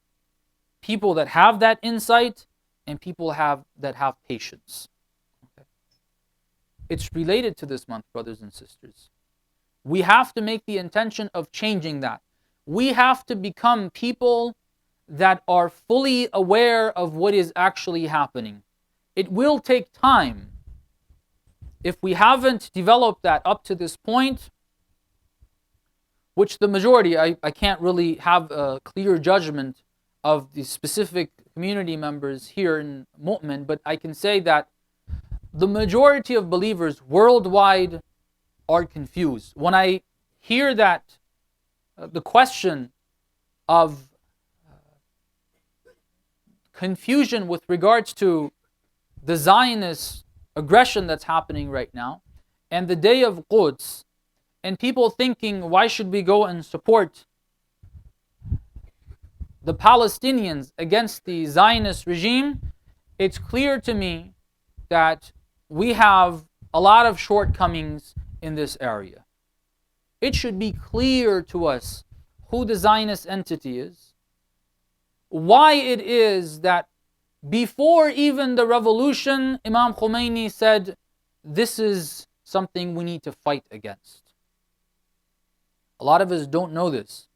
people that have that insight and people that have patience. Okay. It's related to this month, brothers and sisters. We have to make the intention of changing that. We have to become people that are fully aware of what is actually happening. It will take time. If we haven't developed that up to this point, which the majority, I can't really have a clear judgment of the specific community members here in MOMIN, but I can say that the majority of believers worldwide are confused. When I hear that the question of confusion with regards to the Zionist aggression that's happening right now, and the day of Quds, and people thinking, why should we go and support the Palestinians against the Zionist regime, it's clear to me that we have a lot of shortcomings in this area. It should be clear to us who the Zionist entity is, why it is that before even the revolution, Imam Khomeini said, this is something we need to fight against. A lot of us don't know this.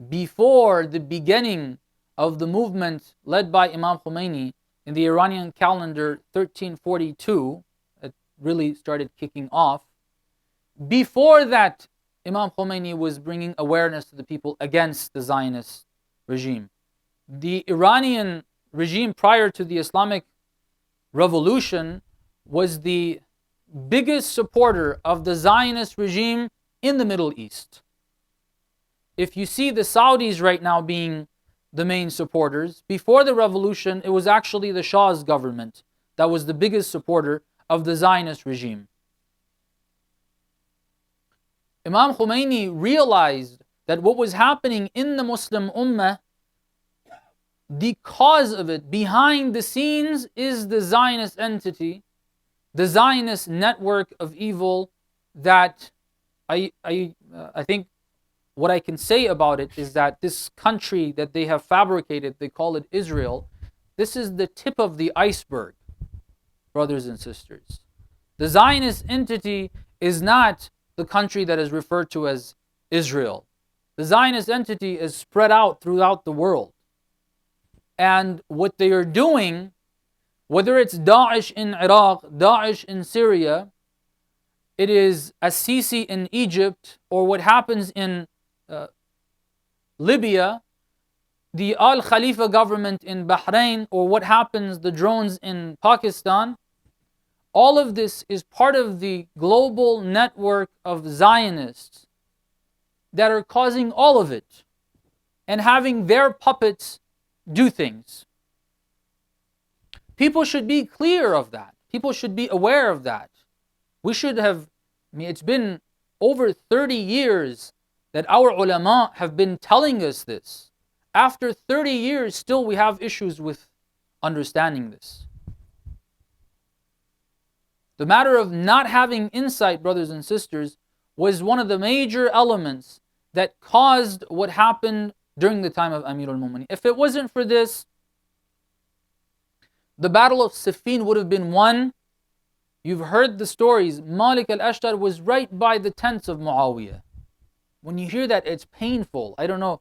Before the beginning of the movement led by Imam Khomeini in the Iranian calendar 1342, it really started kicking off. Before that, Imam Khomeini was bringing awareness to the people against the Zionist regime. The Iranian regime prior to the Islamic Revolution was the biggest supporter of the Zionist regime in the Middle East. If you see the Saudis right now being the main supporters, before the revolution, it was actually the Shah's government that was the biggest supporter of the Zionist regime. Imam Khomeini realized that what was happening in the Muslim Ummah, the cause of it behind the scenes is the Zionist entity, the Zionist network of evil that I think what I can say about it is that this country that they have fabricated, they call it Israel, this is the tip of the iceberg, brothers and sisters. The Zionist entity is not the country that is referred to as Israel. The Zionist entity is spread out throughout the world. And what they are doing, whether it's Daesh in Iraq, Daesh in Syria, it is Assisi in Egypt, or what happens in Libya, the Al Khalifa government in Bahrain, or what happens, the drones in Pakistan, all of this is part of the global network of Zionists that are causing all of it and having their puppets do things. People should be clear of that. People should be aware of that. We should have, it's been over 30 years that our ulama have been telling us this. After 30 years, still we have issues with understanding this. The matter of not having insight, brothers and sisters, was one of the major elements that caused what happened during the time of Amir al-Mu'minin. If it wasn't for this, the battle of Siffin would have been won. You've heard the stories. Malik al-Ashtar was right by the tents of Muawiyah. When you hear that, it's painful. I don't know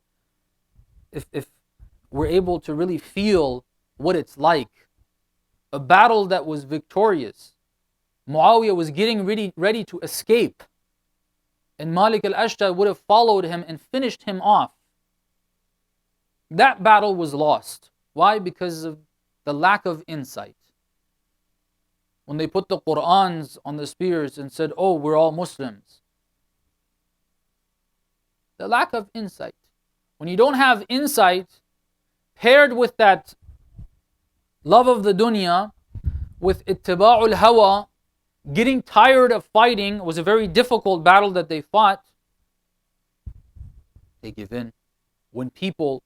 if we're able to really feel what it's like. A battle that was victorious. Muawiyah was getting ready to escape, and Malik al-Ashtar would have followed him and finished him off. That battle was lost. Why? Because of the lack of insight. When they put the Qur'ans on the spears and said, oh, we're all Muslims. The lack of insight. When you don't have insight, paired with that love of the dunya, with ittiba'ul hawa, getting tired of fighting, was a very difficult battle that they fought. They give in. When people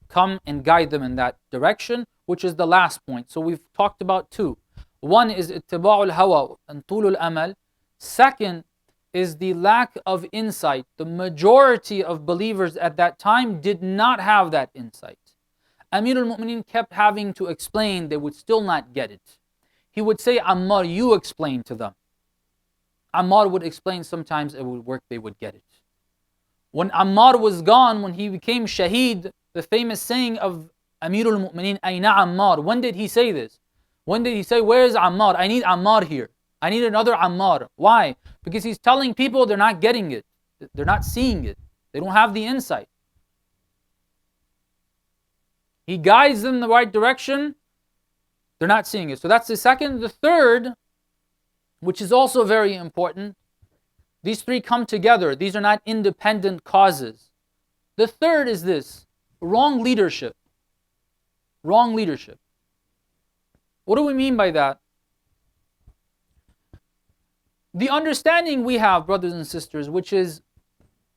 come and guide them in that direction, which is the last point. So we've talked about two. One is ittiba'ul hawa and tulul amal. Second is the lack of insight. The majority of believers at that time did not have that insight. Amir al-Mu'mineen kept having to explain, they would still not get it. He would say, Ammar, you explain to them. Ammar would explain, sometimes it would work, they would get it. When Ammar was gone, when he became shaheed, the famous saying of Amir al-Mu'mineen, Aina Ammar, when did he say this? When did he say, where is Ammar? I need Ammar here. I need another Ammar. Why? Because he's telling people they're not getting it. They're not seeing it. They don't have the insight. He guides them in the right direction. They're not seeing it. So that's the second. The third, which is also very important, these three come together. These are not independent causes. The third is this: wrong leadership. Wrong leadership. What do we mean by that? The understanding we have, brothers and sisters, which is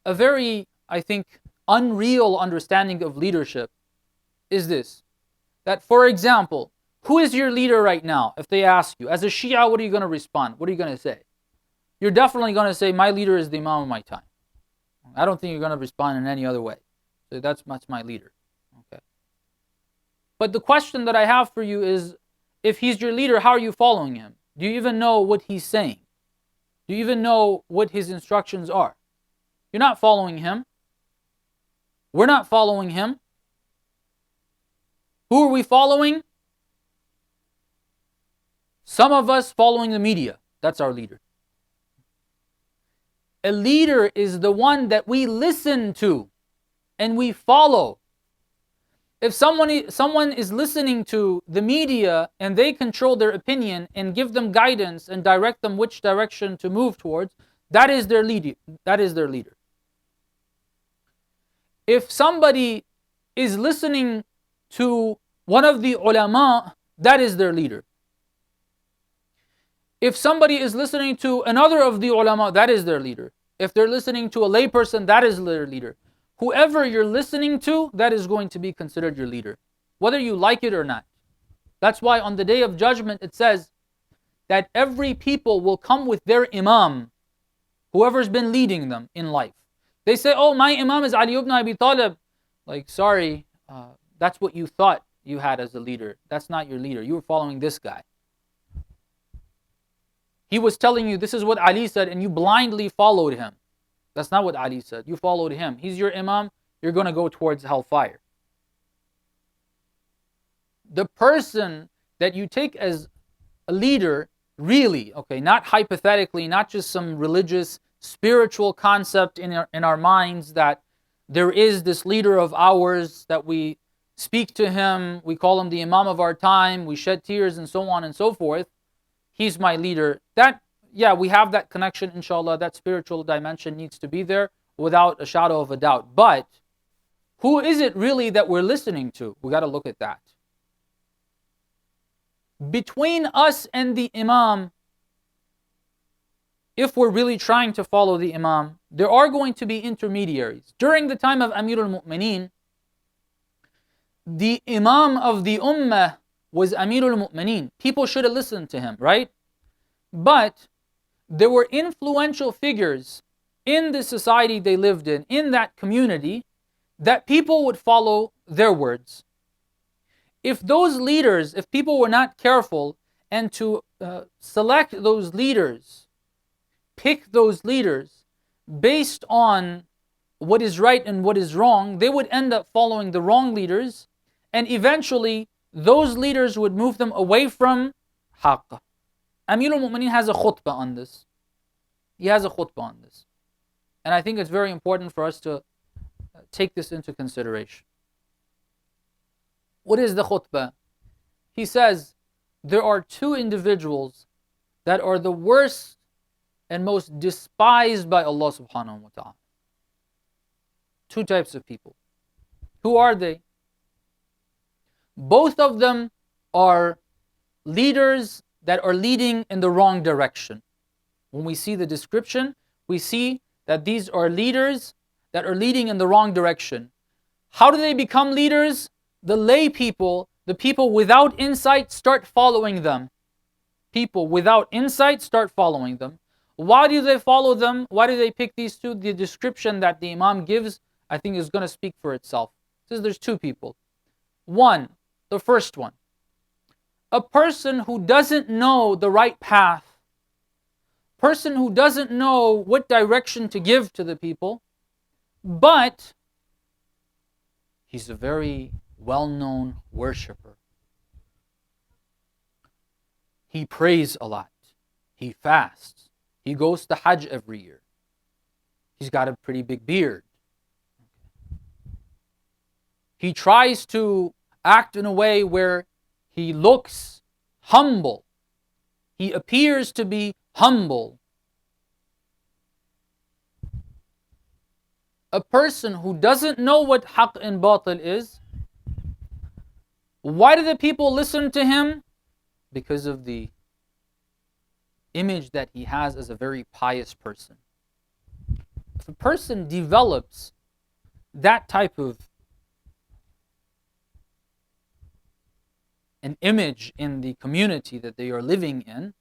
a very, I think, unreal understanding of leadership, is this: that, for example, who is your leader right now? If they ask you, as a Shia, what are you going to respond? What are you going to say? You're definitely going to say, my leader is the Imam of my time. I don't think you're going to respond in any other way. So that's my leader. Okay. But the question that I have for you is, if he's your leader, how are you following him? Do you even know what he's saying? Do you even know what his instructions are? You're not following him. We're not following him. Who are we following? Some of us following the media. That's our leader. A leader is the one that we listen to and we follow. If someone is listening to the media and they control their opinion and give them guidance and direct them which direction to move towards, that is their leader. That is their leader. If somebody is listening to one of the ulama, that is their leader. If somebody is listening to another of the ulama, that is their leader. If they're listening to a layperson, that is their leader. Whoever you're listening to, that is going to be considered your leader, whether you like it or not. That's why on the day of judgment it says that every people will come with their imam, whoever's been leading them in life. They say, oh, my imam is Ali ibn Abi Talib. Like, sorry, that's what you thought you had as a leader. That's not your leader. You were following this guy. He was telling you this is what Ali said and you blindly followed him. That's not what Ali said. You followed him. He's your imam. You're going to go towards hellfire. The person that you take as a leader, really, okay, not hypothetically, not just some religious, spiritual concept in our minds that there is this leader of ours that we speak to him, we call him the imam of our time, we shed tears and so on and so forth. He's my leader. That, yeah, we have that connection, inshallah. That spiritual dimension needs to be there without a shadow of a doubt. But who is it really that we're listening to? We got to look at that. Between us and the imam, if we're really trying to follow the imam, there are going to be intermediaries. During the time of Amir al-Mu'mineen, the imam of the ummah was Amir al-Mu'mineen. People should have listened to him, right? But there were influential figures in the society they lived in that community, that people would follow their words. If those leaders, if people were not careful and to select those leaders, pick those leaders based on what is right and what is wrong, they would end up following the wrong leaders, and eventually those leaders would move them away from haqq. Amir al-Mu'mineen has a khutbah on this. He has a khutbah on this. And I think it's very important for us to take this into consideration. What is the khutbah? He says, there are two individuals that are the worst and most despised by Allah subhanahu wa ta'ala. Two types of people. Who are they? Both of them are leaders that are leading in the wrong direction. When we see the description, we see that these are leaders that are leading in the wrong direction. How do they become leaders? The lay people, the people without insight, start following them. People without insight start following them. Why do they follow them? Why do they pick these two? The description that the Imam gives, I think, is going to speak for itself. It says there's two people. One, the first one, a person who doesn't know the right path, person who doesn't know what direction to give to the people, but he's a very well-known worshipper. He prays a lot. He fasts. He goes to Hajj every year. He's got a pretty big beard. He tries to act in a way where he looks humble. He appears to be humble. A person who doesn't know what haqq and batil is, why do the people listen to him? Because of the image that he has as a very pious person. If a person develops that type of an image in the community that they are living in,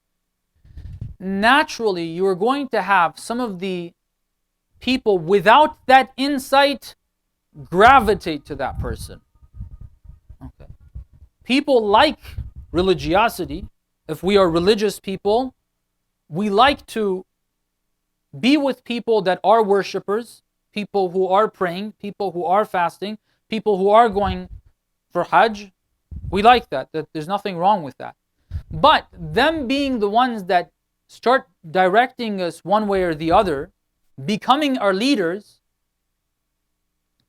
naturally you are going to have some of the people without that insight gravitate to that person. Okay. People like religiosity. If we are religious people, we like to be with people that are worshippers, people who are praying, people who are fasting, people who are going for Hajj. We like that. There's nothing wrong with that. But them being the ones that start directing us one way or the other, becoming our leaders,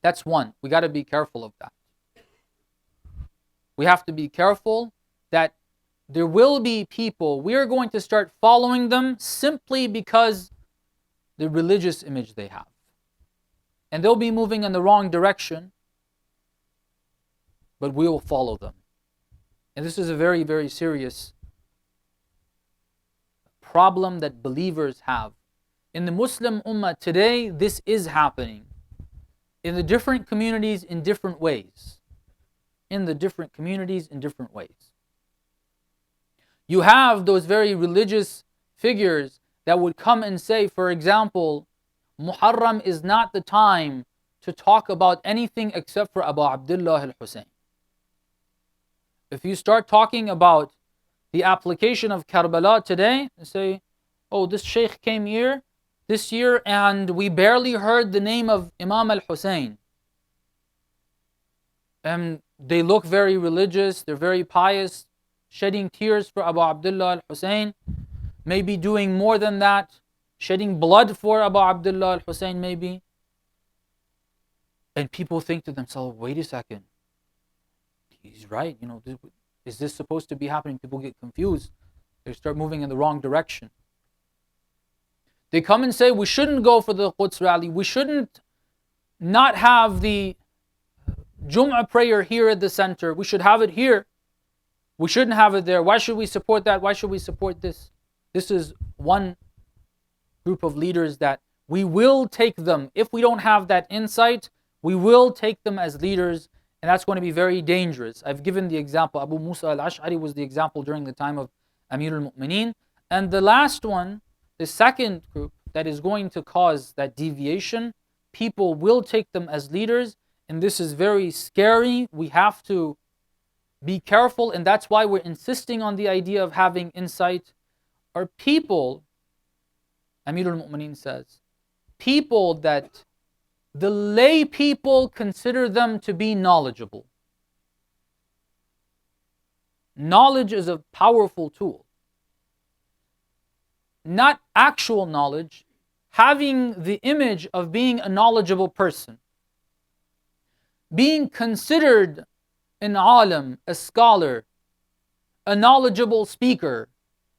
that's one. We got to be careful of that. We have to be careful that there will be people, we are going to start following them simply because the religious image they have. And they'll be moving in the wrong direction, but we will follow them. And this is a very, very serious problem that believers have. In the Muslim Ummah today, this is happening. In the different communities in different ways. In the different communities in different ways. You have those very religious figures that would come and say, for example, Muharram is not the time to talk about anything except for Abu Abdullah al-Hussein. If you start talking about the application of Karbala today, and say, oh, this Sheikh came here this year and we barely heard the name of Imam al-Hussein. And they look very religious, they're very pious, shedding tears for Abu Abdullah al-Hussein, maybe doing more than that, shedding blood for Abu Abdullah al-Hussein maybe. And people think to themselves, wait a second, he's right, is this supposed to be happening? People get confused. They start moving in the wrong direction. They come and say, we shouldn't go for the Quds rally. We shouldn't not have the Jum'ah prayer here at the center. We should have it here. We shouldn't have it there. Why should we support that? Why should we support this? This is one group of leaders that we will take them. If we don't have that insight, we will take them as leaders, and that's going to be very dangerous. I've given the example. Abu Musa al-Ash'ari was the example during the time of Amir al-Mu'mineen. And the last one, the second group that is going to cause that deviation, people will take them as leaders, and this is very scary. We have to be careful, and that's why we're insisting on the idea of having insight. Are people, Amir al-Mu'mineen says, people that the lay people consider them to be knowledgeable. Knowledge is a powerful tool. not actual knowledge, having the image of being a knowledgeable person, being considered an alim, a scholar, a knowledgeable speaker,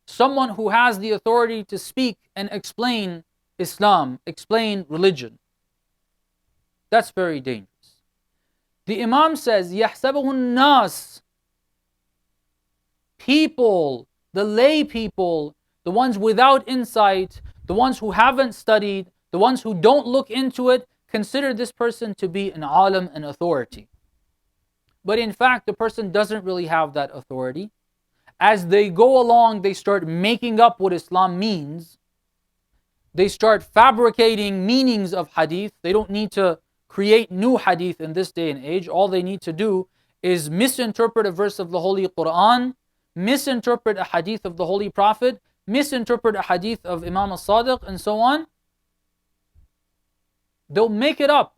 someone who has the authority to speak and explain Islam, explain religion. That's very dangerous. The Imam says, يَحْسَبُهُ النَّاسِ, people, the lay people, the ones without insight, the ones who haven't studied, the ones who don't look into it, consider this person to be an alim, an authority. But in fact, the person doesn't really have that authority. As they go along, they start making up what Islam means. They start fabricating meanings of hadith. They don't need to create new hadith in this day and age. All they need to do is misinterpret a verse of the Holy Quran, misinterpret a hadith of the Holy Prophet, misinterpret a hadith of Imam al-Sadiq, and so on. They'll make it up.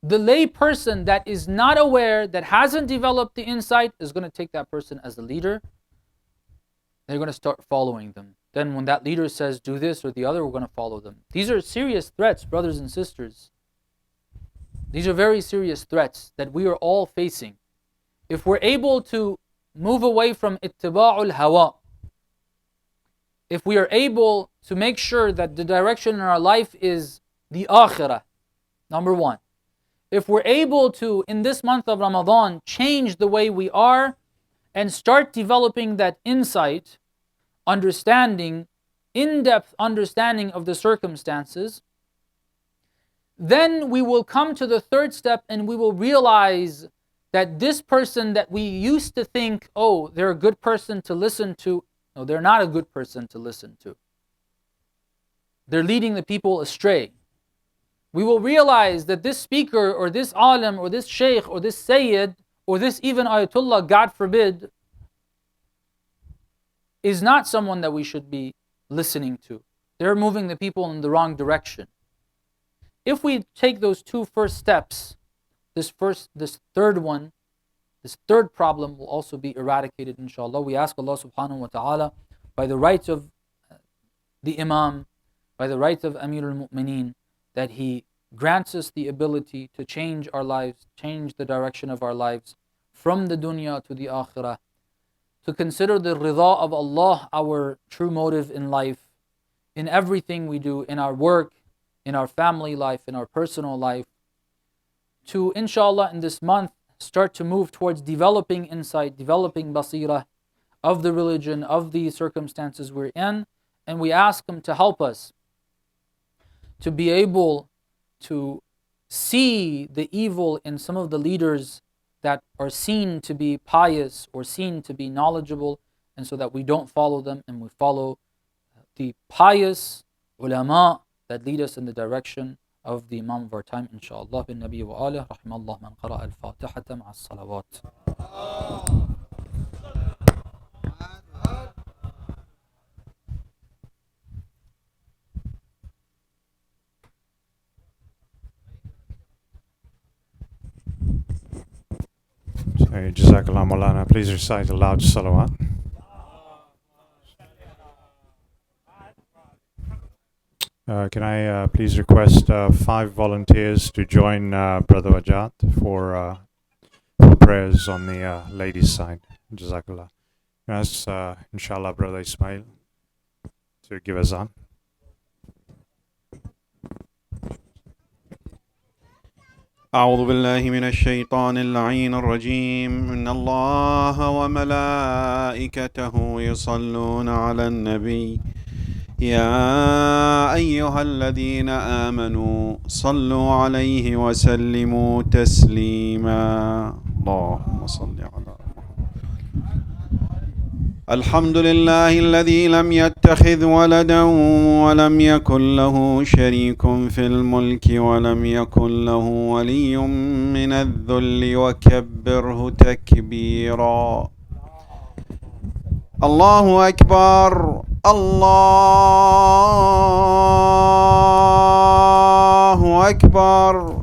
The lay person that is not aware, that hasn't developed the insight, is going to take that person as a leader. They're going to start following them. Then when that leader says, do this or the other, we're going to follow them. These are serious threats, brothers and sisters. These are very serious threats that we are all facing. If we're able to move away from ittiba'ul hawa, if we are able to make sure that the direction in our life is the akhirah, number one. If we're able to, in this month of Ramadan, change the way we are and start developing that insight, understanding, in-depth understanding of the circumstances, then we will come to the third step and we will realize that this person that we used to think, oh, they're a good person to listen to, no, they're not a good person to listen to. They're leading the people astray. We will realize that this speaker or this alim or this sheikh or this sayyid or this even ayatollah, God forbid, is not someone that we should be listening to. They're moving the people in the wrong direction. If we take those two first steps, this third problem will also be eradicated, inshallah. We ask Allah subhanahu wa ta'ala, by the rights of the Imam, by the rights of Amir al-Mu'mineen, that He grants us the ability to change our lives, change the direction of our lives from the dunya to the akhirah, to consider the rida of Allah our true motive in life, in everything we do, in our work, in our family life, in our personal life, to, inshallah, in this month, start to move towards developing insight, developing basirah of the religion, of the circumstances we're in, and we ask Him to help us to be able to see the evil in some of the leaders that are seen to be pious or seen to be knowledgeable, and so that we don't follow them and we follow the pious ulama that lead us in the direction of the Imam of our time, inshallah. Bin Nabi wa alih, rahimallah man qara'a al-Fatihata ma'a as-salawat. Jazakallah Maulana, please recite a loud salawat. Can I please request 5 volunteers to join Brother Wajat for prayers on the ladies' side? Jazakallah. Yes, inshallah, Brother Ismail to give azan. أعوذ بالله من الشيطان اللعين الرجيم إن الله وملائكته يصلون على النبي يا أيها الذين آمنوا صلوا عليه وسلموا تسليما اللهم صل على الحمد لله الذي لم يتخذ ولدا ولم يكن له شريك في الملك ولم يكن له ولي من الذل وكبره تكبيرا الله أكبر الله أكبر